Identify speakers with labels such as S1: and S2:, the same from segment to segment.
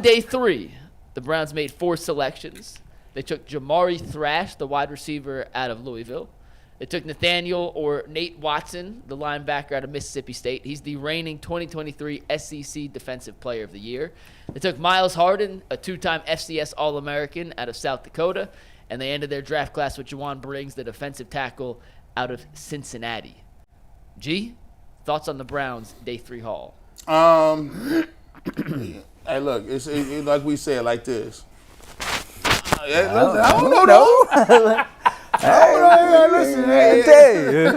S1: Day 3, the Browns made 4 selections. They took Jamari Thrash, the wide receiver out of Louisville. They took Nathaniel or Nate Watson, the linebacker out of Mississippi State. He's the reigning 2023 SEC Defensive Player of the Year. They took Myles Harden, a 2-time FCS All-American out of South Dakota. And they ended their draft class with Jowon Briggs, the defensive tackle out of Cincinnati. G, thoughts on the Browns' Day 3 haul?
S2: Hey, look, it's like we said, like this. I don't know.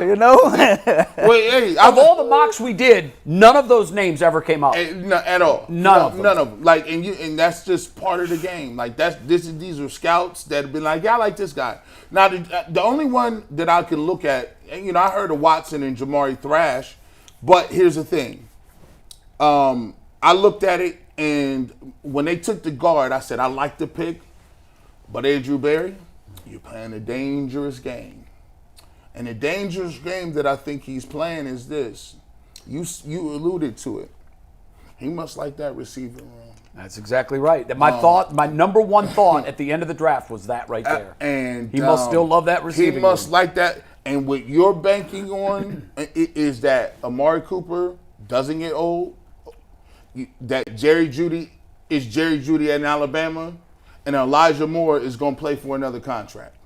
S3: You know.
S2: Wait, hey,
S4: of all the mocks we did, none of those names ever came up.
S2: At all.
S4: None of them.
S2: Like, and that's just part of the game. Like, these are scouts that have been like, yeah, I like this guy. Now, the only one that I can look at, and, I heard of Watson and Jamari Thrash, but here's the thing. I looked at it, and when they took the guard, I said, I like the pick, but Andrew Berry, you're playing a dangerous game. And the dangerous game that I think he's playing is this. You alluded to it. He must like that receiver room.
S4: That's exactly right. My number one thought at the end of the draft was that right there.
S2: And
S4: he must still love that receiving.
S2: He must
S4: room.
S2: like that. And what you're banking on is that Amari Cooper doesn't get old. That Jerry Jeudy in Alabama, and Elijah Moore is going to play for another contract.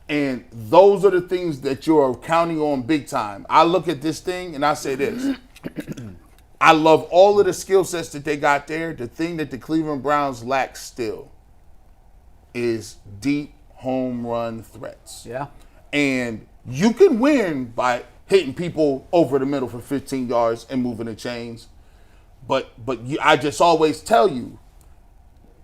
S2: And those are the things that you're counting on big time. I look at this thing and I say this. I love all of the skill sets that they got there. The thing that the Cleveland Browns lack still is deep home run threats.
S4: Yeah.
S2: And you can win by hitting people over the middle for 15 yards and moving the chains. But I just always tell you,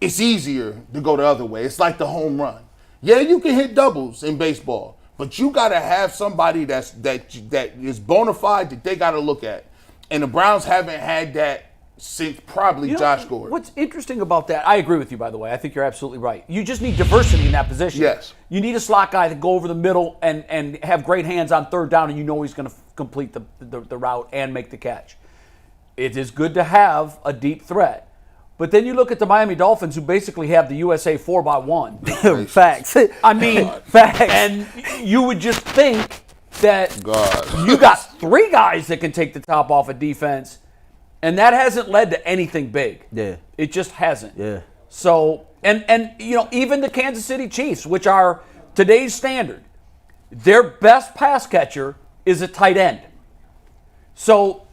S2: it's easier to go the other way. It's like the home run. Yeah, you can hit doubles in baseball, but you got to have somebody that is bona fide that they got to look at. And the Browns haven't had that since probably Josh Gordon.
S4: What's interesting about that, I agree with you, by the way. I think you're absolutely right. You just need diversity in that position.
S2: Yes.
S4: You need a slot guy to go over the middle and have great hands on third down, and you know he's going to complete the route and make the catch. It is good to have a deep threat. But then you look at the Miami Dolphins, who basically have the USA 4x1.
S3: Facts.
S4: I mean,
S3: facts.
S4: And you would just think that you got 3 guys that can take the top off of defense, and that hasn't led to anything big.
S3: Yeah.
S4: It just hasn't.
S3: Yeah.
S4: So, and even the Kansas City Chiefs, which are today's standard, their best pass catcher is a tight end. So,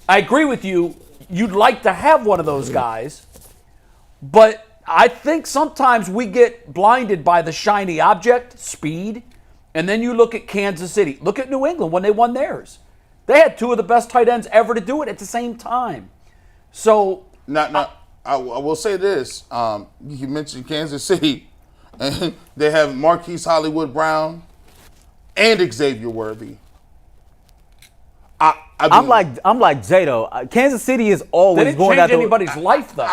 S4: I agree with you. You'd like to have one of those guys, but I think sometimes we get blinded by the shiny object, speed, and then you look at Kansas City. Look at New England when they won theirs. They had 2 of the best tight ends ever to do it at the same time. So,
S2: I will say this. You mentioned Kansas City, and they have Marquise Hollywood Brown and Xavier Worthy.
S3: I'm like Jay though. Kansas City is always
S4: they didn't
S3: going
S4: change
S3: out
S4: anybody's life though.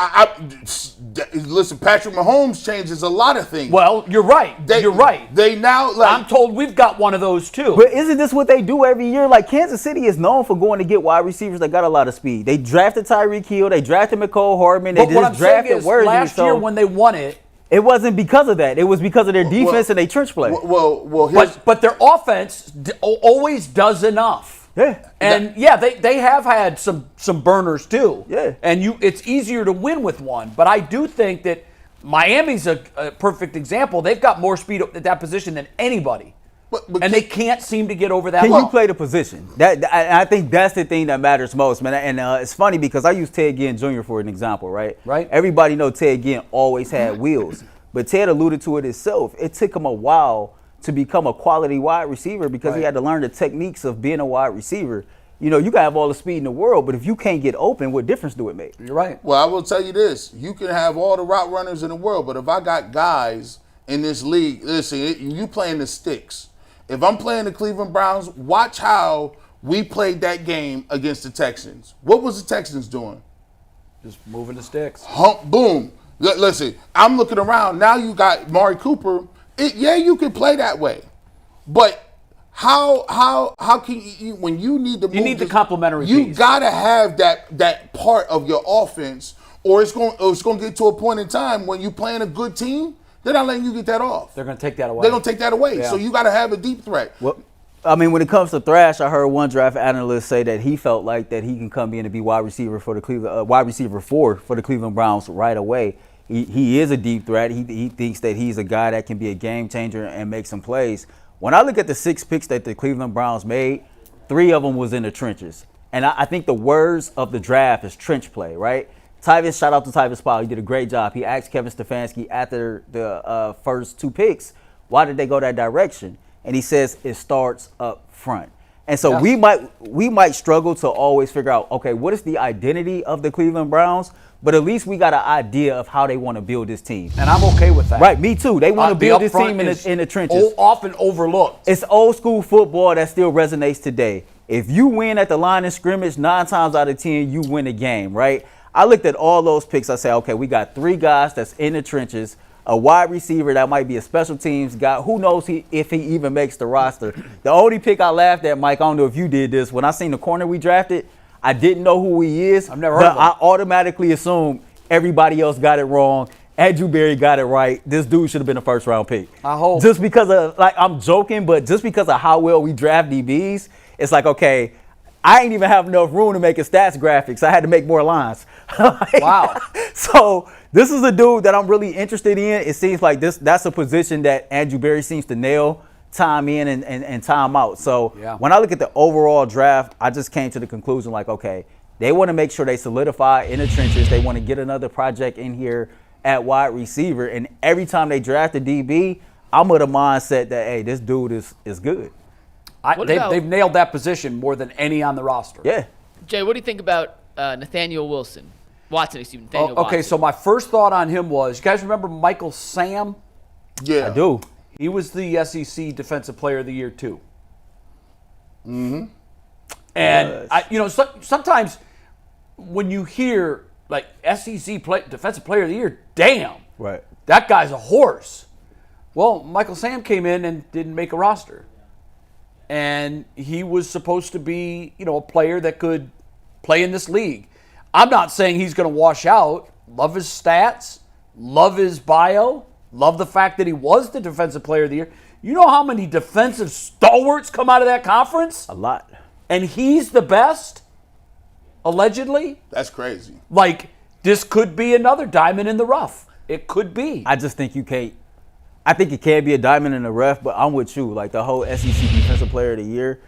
S2: Listen, Patrick Mahomes changes a lot of things.
S4: Well, you're right. You're right.
S2: They now
S4: I'm told we've got one of those too.
S3: But isn't this what they do every year? Like Kansas City is known for going to get wide receivers that got a lot of speed. They drafted Tyreek Hill. They drafted McCole Hardman. They just drafted Worthy.
S4: Last year when they won it,
S3: it wasn't because of that. It was because of their defense and their trench play.
S2: But
S4: their offense always does enough.
S3: Yeah.
S4: And they have had some burners too.
S3: Yeah.
S4: And it's easier to win with one. But I do think that Miami's a perfect example. They've got more speed at that position than anybody. And they can't seem to get over that.
S3: Can you play the position? I think that's the thing that matters most, man. And it's funny because I use Ted Ginn Jr. for an example, right?
S4: Right.
S3: Everybody know Ted Ginn always had wheels. But Ted alluded to it himself. It took him a while to become a quality wide receiver because he had to learn the techniques of being a wide receiver. You know, you can have all the speed in the world, but if you can't get open, what difference do it make?
S4: You're right.
S2: Well, I will tell you this. You can have all the route runners in the world, but if I got guys in this league, listen, you playing the sticks. If I'm playing the Cleveland Browns, watch how we played that game against the Texans. What was the Texans doing?
S4: Just moving the sticks.
S2: Hump, boom. Listen, I'm looking around. Now you got Amari Cooper. You can play that way, but how can you when you need to move?
S4: You need the complementary piece.
S2: You gotta have that part of your offense, or it's going to get to a point in time when you playing a good team, they're not letting you get that off.
S4: They're going to take that away.
S2: They're going to take that away.
S4: Yeah.
S2: So you got to have a deep threat.
S3: Well, I mean, when it comes to Thrash, I heard one draft analyst say that he felt like that he can come in and be wide receiver for the Cleveland Browns right away. He is a deep threat. He thinks that he's a guy that can be a game changer and make some plays. When I look at the 6 picks that the Cleveland Browns made, 3 of them was in the trenches. And I think the words of the draft is trench play, right? Tyvis, shout out to Tyvis Powell. He did a great job. He asked Kevin Stefanski after the first 2 picks, why did they go that direction? And he says it starts up front. And so
S4: Yes.
S3: we might struggle to always figure out, okay, what is the identity of the Cleveland Browns? But at least we got an idea of how they want to build this team.
S4: And I'm okay with that.
S3: Right, me too. They want to build
S4: The
S3: this
S4: upfront
S3: team
S4: is
S3: in the trenches.
S4: Often overlooked.
S3: It's old school football that still resonates today. If you win at the line of scrimmage, 9 times out of 10, you win a game, right? I looked at all those picks. I said, okay, we got 3 guys that's in the trenches, a wide receiver that might be a special teams guy. Who knows if he even makes the roster. The only pick I laughed at, Mike, I don't know if you did this. When I seen the corner we drafted, I didn't know who he is.
S4: I've never heard of him.
S3: I automatically assumed everybody else got it wrong. Andrew Berry got it right. This dude should have been a first-round pick.
S4: I hope.
S3: Just because of, like, I'm joking, but just because of how well we draft DBs, it's like, okay, I ain't even have enough room to make a stats graphics. I had to make more lines.
S4: Wow.
S3: So this is a dude that I'm really interested in. It seems like that's a position that Andrew Berry seems to nail time in and time out. So when I look at the overall draft, I just came to the conclusion like, okay, they want to make sure they solidify in the trenches. They want to get another project in here at wide receiver. And every time they draft a DB, I'm with a mindset that, hey, this dude is good.
S4: They've nailed that position more than any on the roster.
S3: Yeah.
S1: Jay, what do you think about Nathaniel Watson? Nathaniel
S4: Okay,
S1: Watson.
S4: so my first thought on him was, you guys remember Michael Sam?
S2: Yeah.
S3: I do.
S4: He was the SEC Defensive Player of the Year, too. Mm-hmm. And, sometimes when you hear, like, SEC Defensive Player of the Year, damn.
S3: Right.
S4: That guy's a horse. Well, Michael Sam came in and didn't make a roster. And he was supposed to be, a player that could play in this league. I'm not saying he's going to wash out. Love his stats. Love his bio. Love the fact that he was the Defensive Player of the Year. You know how many defensive stalwarts come out of that conference?
S3: A lot.
S4: And he's the best, allegedly?
S2: That's crazy.
S4: Like, this could be another diamond in the rough. It could be.
S3: I just think you can't. I think it can be a diamond in the rough, but I'm with you. Like the whole SEC Defensive Player of the Year,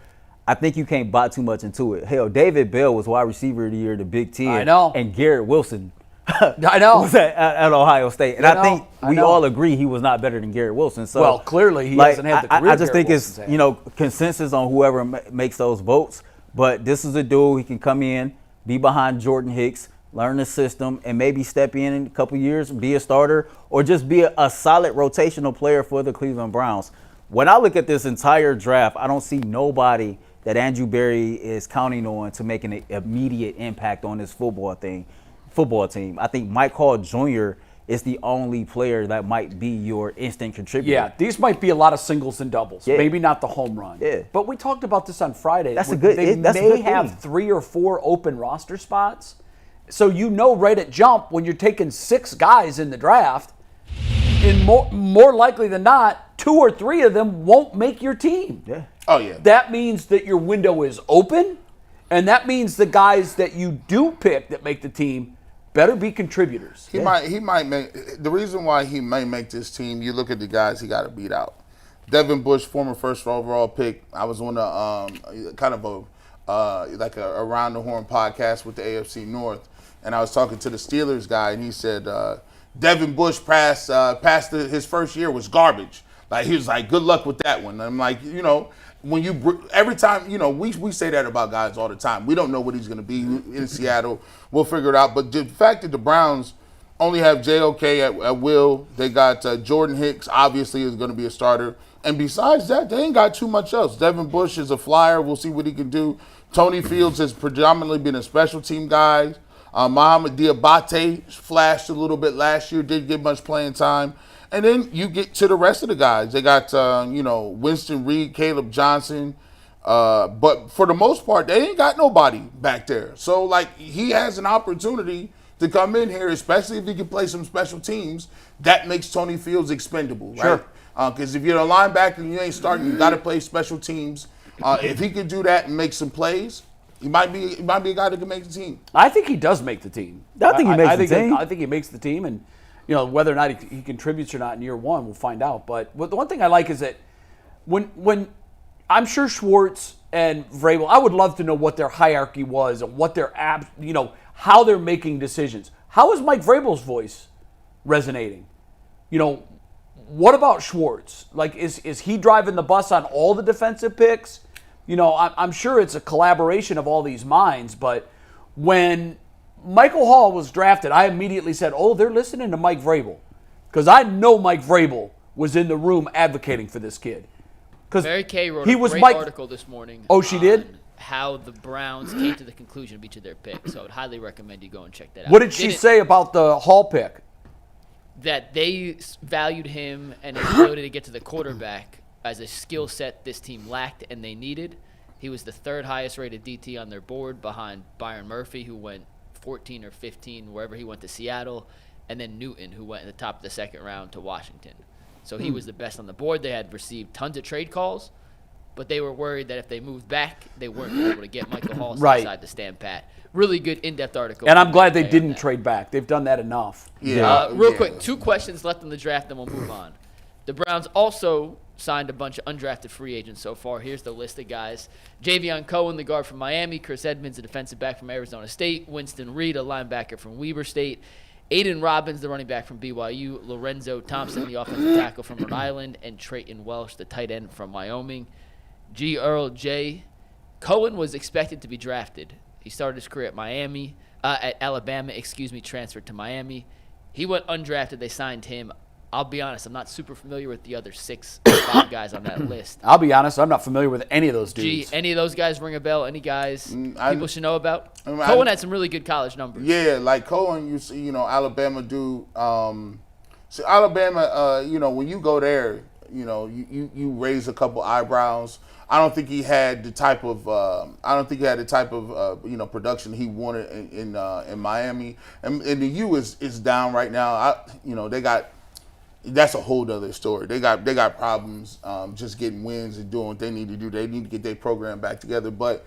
S3: I think you can't buy too much into it. Hell, David Bell was wide receiver of the year, the Big Ten.
S4: I know.
S3: And Garrett Wilson
S4: I know.
S3: was at Ohio State. And I think we all agree he was not better than Garrett Wilson. So,
S4: well, clearly he hasn't had the career
S3: I just think
S4: Garrett
S3: it's,
S4: Wilson's had.
S3: Consensus on whoever makes those votes. But this is a dude, he can come in, be behind Jordan Hicks, learn the system, and maybe step in a couple years, be a starter, or just be a solid rotational player for the Cleveland Browns. When I look at this entire draft, I don't see nobody that Andrew Berry is counting on to make an immediate impact on this football team. I think Mike Hall Jr. is the only player that might be your instant contributor.
S4: Yeah, these might be a lot of singles and doubles.
S3: Yeah.
S4: Maybe not the home run.
S3: Yeah.
S4: But we talked about this on Friday.
S3: That's a
S4: They
S3: good
S4: may
S3: thing.
S4: have 3 or 4 open roster spots. So right at jump when you're taking 6 guys in the draft, and more likely than not, 2 or 3 of them won't make your team.
S3: Yeah.
S2: Oh, yeah.
S4: That means that your window is open, and that means the guys that you do pick that make the team better be contributors.
S2: He might make the reason why he may make this team. You look at the guys he got to beat out. Devin Bush, former first overall pick. I was on a kind of a around the horn podcast with the AFC North, and I was talking to the Steelers guy, and he said Devin Bush past his first year was garbage. Like he was like, good luck with that one. And I'm like, when every time, we say that about guys all the time. We don't know what he's going to be in Seattle. We'll figure it out. But the fact that the Browns only have JOK at will, they got Jordan Hicks obviously is going to be a starter. And besides that, they ain't got too much else. Devin Bush is a flyer. We'll see what he can do. Tony Fields has predominantly been a special team guy. Mohamed Diabate flashed a little bit last year, didn't get much playing time. And then you get to the rest of the guys. They got, Winston Reed, Caleb Johnson. But for the most part, they ain't got nobody back there. So, he has an opportunity to come in here, especially if he can play some special teams. That makes Tony Fields expendable, right?
S4: Sure.
S2: Because if you're a linebacker and you ain't starting, you got to play special teams. If he could do that and make some plays, he might be a guy that can make the team.
S4: I think he does make the team.
S3: I think he makes the team.
S4: I think he makes the team, and whether or not he contributes or not in year one, we'll find out. But the one thing I like is that when I'm sure Schwartz and Vrabel, I would love to know what their hierarchy was and what their how they're making decisions. How is Mike Vrabel's voice resonating? What about Schwartz? Like, is he driving the bus on all the defensive picks? I'm sure it's a collaboration of all these minds, but when Michael Hall was drafted, I immediately said, oh, they're listening to Mike Vrabel. Because I know Mike Vrabel was in the room advocating for this kid.
S1: Mary Kay wrote a great article this morning.
S4: Oh, she did?
S1: How the Browns came to the conclusion of each of their picks. So I would highly recommend you go and check that out.
S4: What did she say about the Hall pick?
S1: That they valued him and his ability to get to the quarterback as a skill set this team lacked and they needed. He was the third highest rated DT on their board behind Byron Murphy, who went 14 or 15 wherever he went to Seattle, and then Newton, who went in the top of the second round to Washington. So he was the best on the board. They had received tons of trade calls, but they were worried that if they moved back, they weren't going to be able to get Michael Hall inside to stand pat. Really good in-depth article.
S4: And I'm glad they didn't trade back. They've done that enough.
S1: Real quick, 2 questions left in the draft, then we'll move on. The Browns also signed a bunch of undrafted free agents so far. Here's the list of guys. Javion Cohen, the guard from Miami. Chris Edmonds, a defensive back from Arizona State. Winston Reed, a linebacker from Weber State. Aiden Robbins, the running back from BYU. Lorenzo Thompson, the offensive tackle from Rhode Island. And Trayton Welsh, the tight end from Wyoming. G. Earl J. Cohen was expected to be drafted. He started his career at Alabama, transferred to Miami. He went undrafted. They signed him. I'll be honest, I'm not super familiar with the other 5 guys on that list.
S4: I'll be honest, I'm not familiar with any of those dudes.
S1: Any of those guys ring a bell? Any guys people should know about? Cohen had some really good college numbers.
S2: Yeah, like Cohen, you see, Alabama do. So Alabama, when you go there, you raise a couple eyebrows. I don't think he had the type of production he wanted in Miami, and the U is down right now. They got. That's a whole other story. They got problems just getting wins and doing what they need to do. They need to get their program back together. But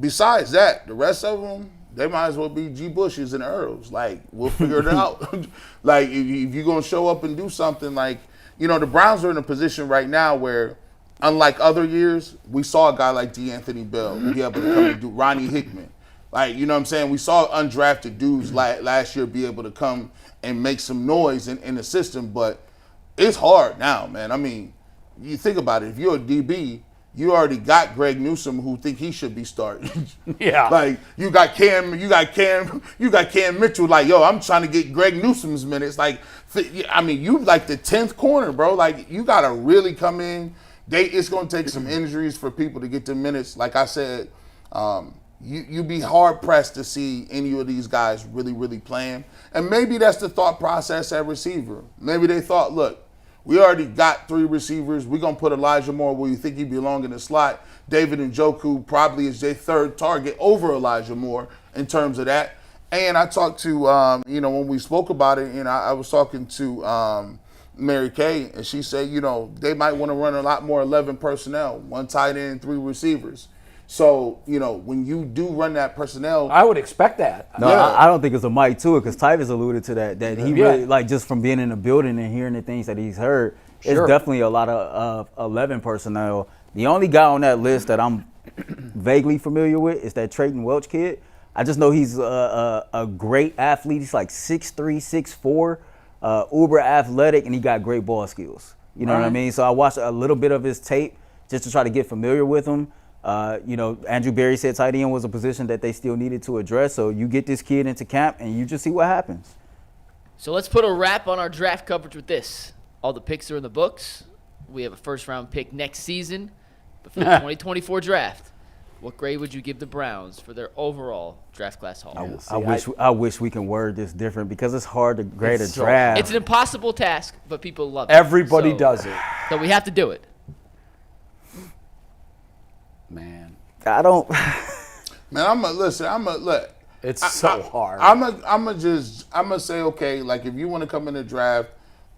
S2: besides that, the rest of them, they might as well be G. Bushes and Earls. Like, we'll figure it out. Like, if you're gonna show up and do something, like, the Browns are in a position right now where, unlike other years, we saw a guy like DeAnthony Bell be able to come and do Ronnie Hickman. Like, you know what I'm saying? We saw undrafted dudes last year be able to come and make some noise in the system, but it's hard now, man. I mean, you think about it. If you're a DB, you already got Greg Newsome who think he should be starting.
S4: Yeah.
S2: Like, you got Cam Mitchell. Like, yo, I'm trying to get Greg Newsome's minutes. Like, I mean, you like the 10th corner, bro. Like, you gotta really come in. It's gonna take some injuries for people to get the minutes. Like I said, you'd be hard-pressed to see any of these guys really, really playing. And maybe that's the thought process at receiver. Maybe they thought, look, we already got 3 receivers. We're going to put Elijah Moore where you think he belong in the slot. David Njoku probably is their 3rd target over Elijah Moore in terms of that. And I talked to, when we spoke about it, I was talking to Mary Kay, and she said, they might want to run a lot more 11 personnel, 1 tight end, 3 receivers. So, when you do run that personnel.
S4: I would expect that.
S3: No, yeah. I don't think it's a mic to it, because Tyvis alluded to that he really, like, just from being in the building and hearing the things that he's heard, it's definitely a lot of 11 personnel. The only guy on that list that I'm vaguely familiar with is that Trayton Welch kid. I just know he's a great athlete. He's like 6'3", 6'4", uber athletic, and he got great ball skills. You know what I mean? So I watched a little bit of his tape just to try to get familiar with him. Andrew Berry said tight end was a position that they still needed to address. So you get this kid into camp and you just see what happens.
S1: So let's put a wrap on our draft coverage with this. All the picks are in the books. We have a 1st-round pick next season. But for the 2024 draft, what grade would you give the Browns for their overall draft class haul?
S3: I wish we can word this different, because it's hard to grade a draft.
S1: It's an impossible task, but people love it.
S4: Everybody does it.
S1: So we have to do it.
S4: Man,
S3: I don't.
S2: Man, look.
S4: It's so hard.
S2: I'm gonna say, okay, like if you want to come in the draft,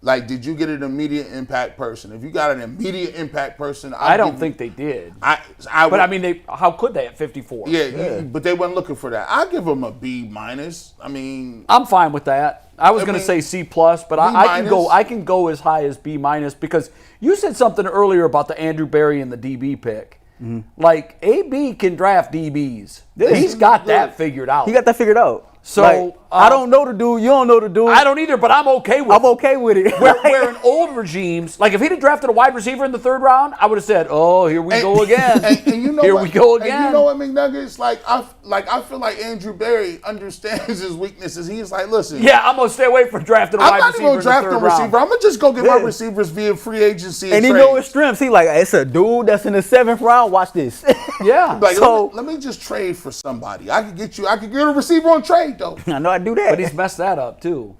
S2: like did you get an immediate impact person? If you got an immediate impact person,
S4: I don't think they did. But I mean, how could they at 54?
S2: Yeah, but they weren't looking for that. I give them a B minus. I mean,
S4: I'm fine with that. I was going to say C plus, but I can go as high as B minus because you said something earlier about the Andrew Berry and the DB pick. Mm-hmm. Like AB can draft DBs. Yeah. He's got that figured out.
S3: He got that figured out.
S4: So
S3: like, I don't know the dude. You don't know the dude.
S4: I don't either, but I'm okay with it.
S3: I'm okay with it.
S4: Where in old regimes, like if he'd have drafted a wide receiver in the 3rd round, I would have said, "Oh, here we go again."
S2: And you know
S4: here we go again.
S2: And you know what, McNuggets? I feel like Andrew Berry understands his weaknesses. He's like, listen.
S4: Yeah, I'm gonna stay away from drafting a wide receiver.
S2: I'm not even gonna draft a receiver. I'm gonna just go get my receivers via free agency.
S3: And he know his strengths. He like, it's a dude that's in the 7th round. Watch this.
S4: Yeah.
S2: Like, so let me just trade for somebody. I could get a receiver on trade though.
S3: I know I do that.
S4: But he's messed that up too.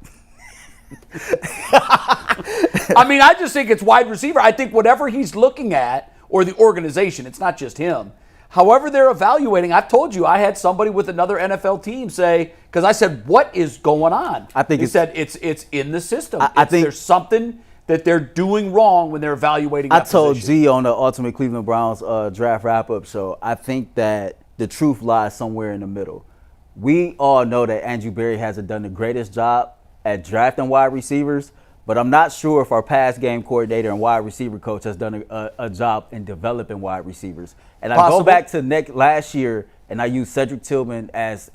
S4: I mean, I just think it's wide receiver. I think whatever he's looking at, or the organization, it's not just him. However they're evaluating, I've told you, I had somebody with another NFL team say, because I said, what is going on?
S3: I think
S4: he said it's in the system. I think there's something that they're doing wrong when they're evaluating that
S3: told
S4: position.
S3: G on the Ultimate Cleveland Browns draft wrap-up show, I think that the truth lies somewhere in the middle. We all know that Andrew Berry hasn't done the greatest job at drafting wide receivers, but I'm not sure if our pass game coordinator and wide receiver coach has done a job in developing wide receivers. And I go back to last year, and I use Cedric Tillman as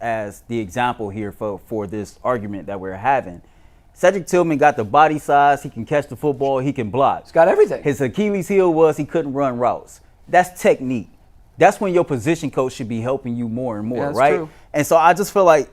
S3: the example here for this argument that we're having. Cedric Tillman got the body size. He can catch the football. He can block.
S4: He's got everything.
S3: His Achilles heel was he couldn't run routes. That's technique. That's when your position coach should be helping you more and more, right? True. And so I just feel like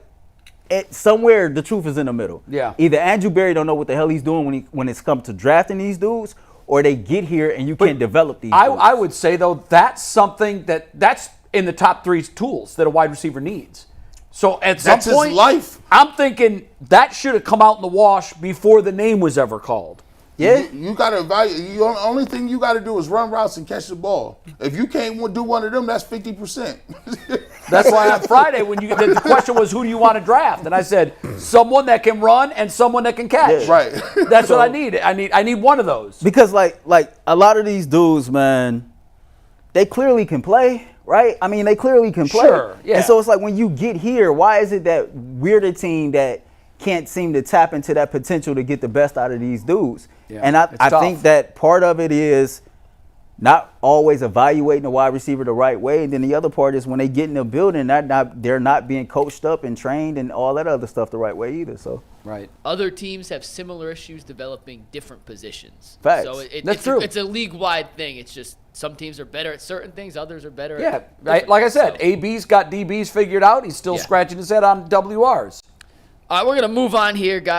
S3: somewhere the truth is in the middle.
S4: Yeah.
S3: Either Andrew Berry don't know what the hell he's doing when it's come to drafting these dudes, or they get here and you can't develop these dudes.
S4: I would say, though, that's something that's in the top 3 tools that a wide receiver needs. So at some point,
S2: his life.
S4: I'm thinking that should have come out in the wash before the name was ever called.
S3: Yeah,
S2: you got to evaluate. The only thing you got to do is run routes and catch the ball. If you can't do one of them, that's 50%.
S4: That's why on Friday, when the question was, who do you want to draft? And I said, someone that can run and someone that can catch.
S2: Yeah. Right.
S4: That's what I need. I need one of those.
S3: Because like a lot of these dudes, man, they clearly can play, right? I mean, they clearly can play.
S4: Sure. Yeah.
S3: And so it's like when you get here, why is it that we're the team that can't seem to tap into that potential to get the best out of these dudes? Yeah, and I think that part of it is not always evaluating the wide receiver the right way. And then the other part is when they get in the building, they're not being coached up and trained and all that other stuff the right way either. So
S4: right.
S1: Other teams have similar issues developing different positions.
S3: Facts.
S1: So
S4: That's true.
S1: It's a league-wide thing. It's just some teams are better at certain things, others are better
S4: at
S1: different
S4: like I said,
S1: so.
S4: AB's got DBs figured out. He's still scratching his head on WRs.
S1: All right, we're going to move on here, guys.